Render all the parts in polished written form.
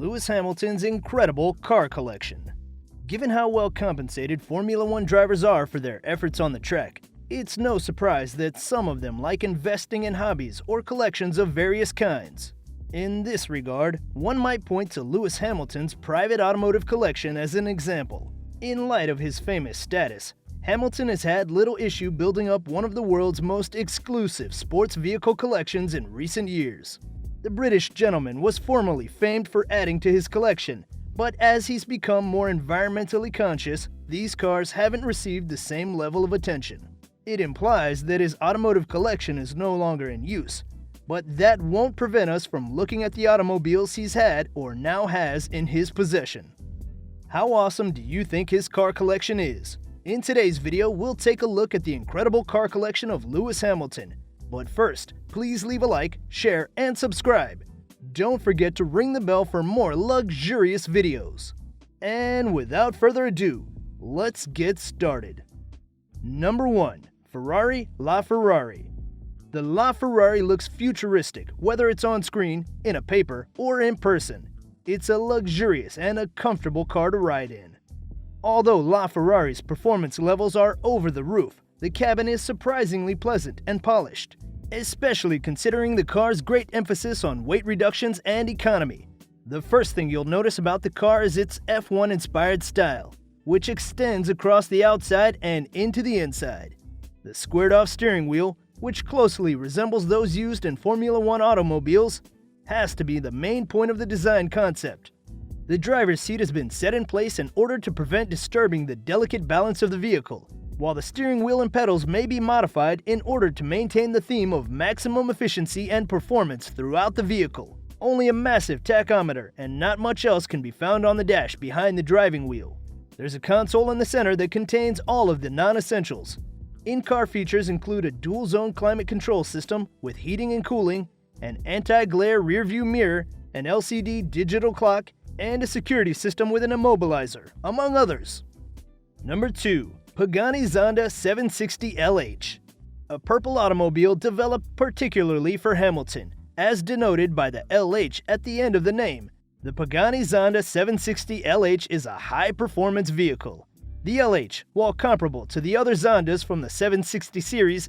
Lewis Hamilton's incredible car collection. Given how well compensated Formula One drivers are for their efforts on the track, it's no surprise that some of them like investing in hobbies or collections of various kinds. In this regard, one might point to Lewis Hamilton's private automotive collection as an example. In light of his famous status, Hamilton has had little issue building up one of the world's most exclusive sports vehicle collections in recent years. The British gentleman was formerly famed for adding to his collection, but as he's become more environmentally conscious, these cars haven't received the same level of attention. It implies that his automotive collection is no longer in use, but that won't prevent us from looking at the automobiles he's had or now has in his possession. How awesome do you think his car collection is? In today's video, we'll take a look at the incredible car collection of Lewis Hamilton. But first, please leave a like, share, and subscribe. Don't forget to ring the bell for more luxurious videos. And without further ado, let's get started. Number 1. Ferrari LaFerrari. The LaFerrari looks futuristic, whether it's on screen, in a paper, or in person. It's a luxurious and a comfortable car to ride in. Although LaFerrari's performance levels are over the roof, the cabin is surprisingly pleasant and polished, especially considering the car's great emphasis on weight reductions and economy. The first thing you'll notice about the car is its F1-inspired style, which extends across the outside and into the inside. The squared-off steering wheel, which closely resembles those used in Formula One automobiles, has to be the main point of the design concept. The driver's seat has been set in place in order to prevent disturbing the delicate balance of the vehicle, while the steering wheel and pedals may be modified in order to maintain the theme of maximum efficiency and performance throughout the vehicle. Only a massive tachometer and not much else can be found on the dash behind the driving wheel. There's a console in the center that contains all of the non-essentials. In-car features include a dual-zone climate control system with heating and cooling, an anti-glare rear-view mirror, an LCD digital clock, and a security system with an immobilizer, among others. Number 2. Pagani Zonda 760 LH. A purple automobile developed particularly for Hamilton, as denoted by the LH at the end of the name. The Pagani Zonda 760 LH is a high-performance vehicle. The LH, while comparable to the other Zondas from the 760 series,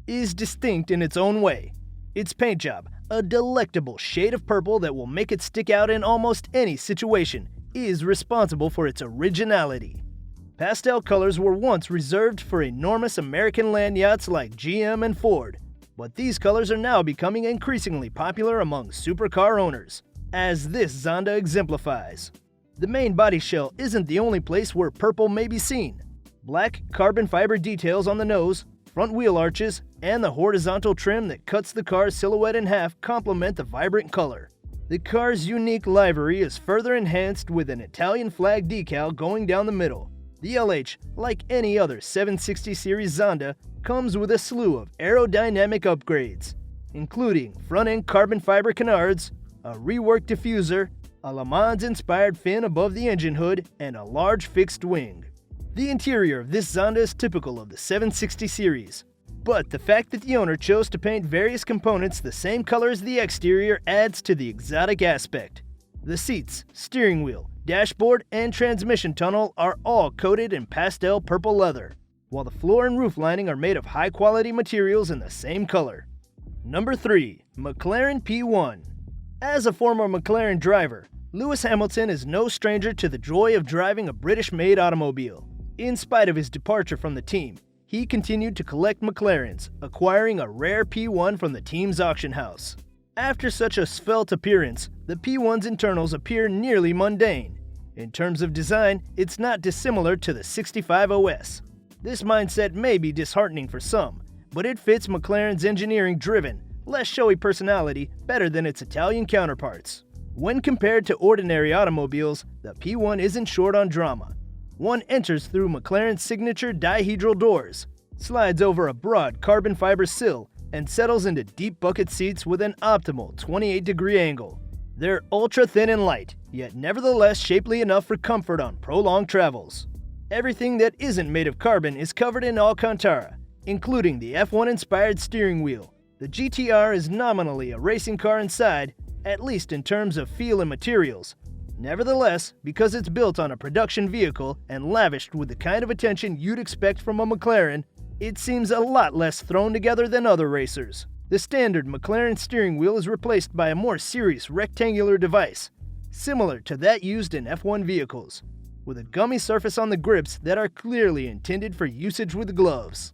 is distinct in its own way. Its paint job, a delectable shade of purple that will make it stick out in almost any situation, is responsible for its originality. Pastel colors were once reserved for enormous American land yachts like GM and Ford, but these colors are now becoming increasingly popular among supercar owners, as this Zonda exemplifies. The main body shell isn't the only place where purple may be seen. Black carbon fiber details on the nose, front wheel arches, and the horizontal trim that cuts the car's silhouette in half complement the vibrant color. The car's unique livery is further enhanced with an Italian flag decal going down the middle. The LH, like any other 760 series Zonda, comes with a slew of aerodynamic upgrades, including front-end carbon fiber canards, a reworked diffuser, a Le Mans-inspired fin above the engine hood, and a large fixed wing. The interior of this Zonda is typical of the 760 series, but the fact that the owner chose to paint various components the same color as the exterior adds to the exotic aspect. The seats, steering wheel, dashboard, and transmission tunnel are all coated in pastel purple leather, while the floor and roof lining are made of high-quality materials in the same color. Number 3. McLaren P1. As a former McLaren driver, Lewis Hamilton is no stranger to the joy of driving a British-made automobile. In spite of his departure from the team, he continued to collect McLarens, acquiring a rare P1 from the team's auction house. After such a svelte appearance, the P1's internals appear nearly mundane. In terms of design, it's not dissimilar to the 65 OS. This mindset may be disheartening for some, but it fits McLaren's engineering-driven, less showy personality better than its Italian counterparts. When compared to ordinary automobiles, the P1 isn't short on drama. One enters through McLaren's signature dihedral doors, slides over a broad carbon fiber sill, and settles into deep bucket seats with an optimal 28-degree angle. They're ultra-thin and light, yet nevertheless shapely enough for comfort on prolonged travels. Everything that isn't made of carbon is covered in Alcantara, including the F1-inspired steering wheel. The GTR is nominally a racing car inside, at least in terms of feel and materials. Nevertheless, because it's built on a production vehicle and lavished with the kind of attention you'd expect from a McLaren, it seems a lot less thrown together than other racers. The standard McLaren steering wheel is replaced by a more serious rectangular device, similar to that used in F1 vehicles, with a gummy surface on the grips that are clearly intended for usage with gloves.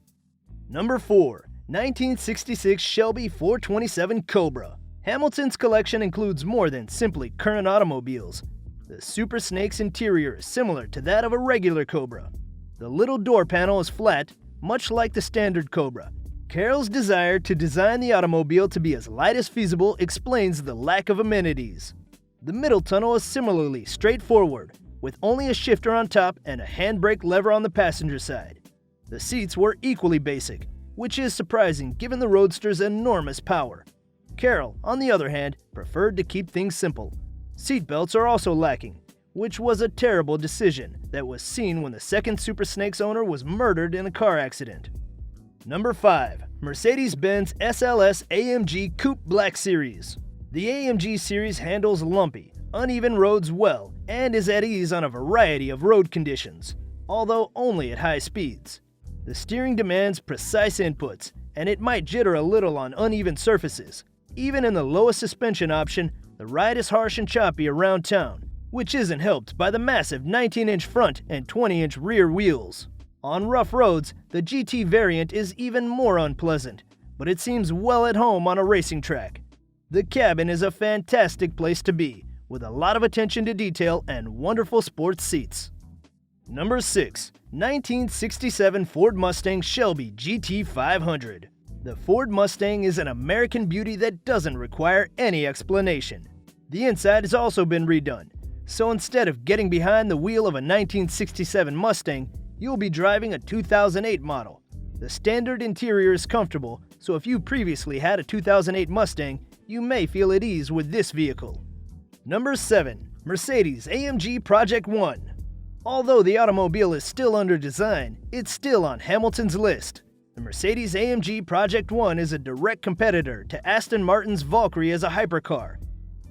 Number 4. 1966 Shelby 427 Cobra. Hamilton's collection includes more than simply current automobiles. The Super Snake's interior is similar to that of a regular Cobra. The little door panel is flat, much like the standard Cobra. Carroll's desire to design the automobile to be as light as feasible explains the lack of amenities. The middle tunnel is similarly straightforward, with only a shifter on top and a handbrake lever on the passenger side. The seats were equally basic, which is surprising given the Roadster's enormous power. Carroll, on the other hand, preferred to keep things simple. Seatbelts are also lacking, which was a terrible decision that was seen when the second Super Snake's owner was murdered in a car accident. Number 5. Mercedes-Benz SLS AMG Coupe Black Series. The AMG series handles lumpy, uneven roads well and is at ease on a variety of road conditions, although only at high speeds. The steering demands precise inputs, and it might jitter a little on uneven surfaces. Even in the lowest suspension option, the ride is harsh and choppy around town, which isn't helped by the massive 19-inch front and 20-inch rear wheels. On rough roads, the GT variant is even more unpleasant, but it seems well at home on a racing track. The cabin is a fantastic place to be, with a lot of attention to detail and wonderful sports seats. Number 6. 1967 Ford Mustang Shelby GT500. The Ford Mustang is an American beauty that doesn't require any explanation. The inside has also been redone, so instead of getting behind the wheel of a 1967 Mustang, you'll be driving a 2008 model. The standard interior is comfortable, so if you previously had a 2008 Mustang, you may feel at ease with this vehicle. Number 7. Mercedes AMG Project One. Although the automobile is still under design, it's still on Hamilton's list. The Mercedes AMG Project One is a direct competitor to Aston Martin's Valkyrie as a hypercar.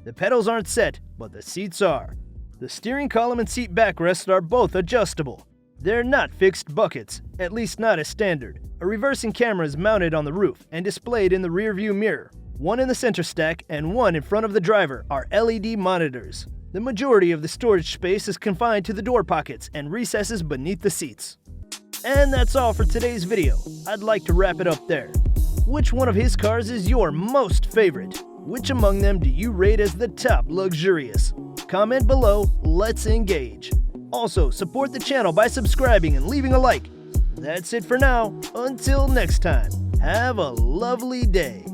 The pedals aren't set, but the seats are. The steering column and seat backrests are both adjustable. They're not fixed buckets, at least not as standard. A reversing camera is mounted on the roof and displayed in the rearview mirror. One in the center stack and one in front of the driver are LED monitors. The majority of the storage space is confined to the door pockets and recesses beneath the seats. And that's all for today's video. I'd like to wrap it up there. Which one of his cars is your most favorite? Which among them do you rate as the top luxurious? Comment below, let's engage. Also, support the channel by subscribing and leaving a like. That's it for now. Until next time, have a lovely day.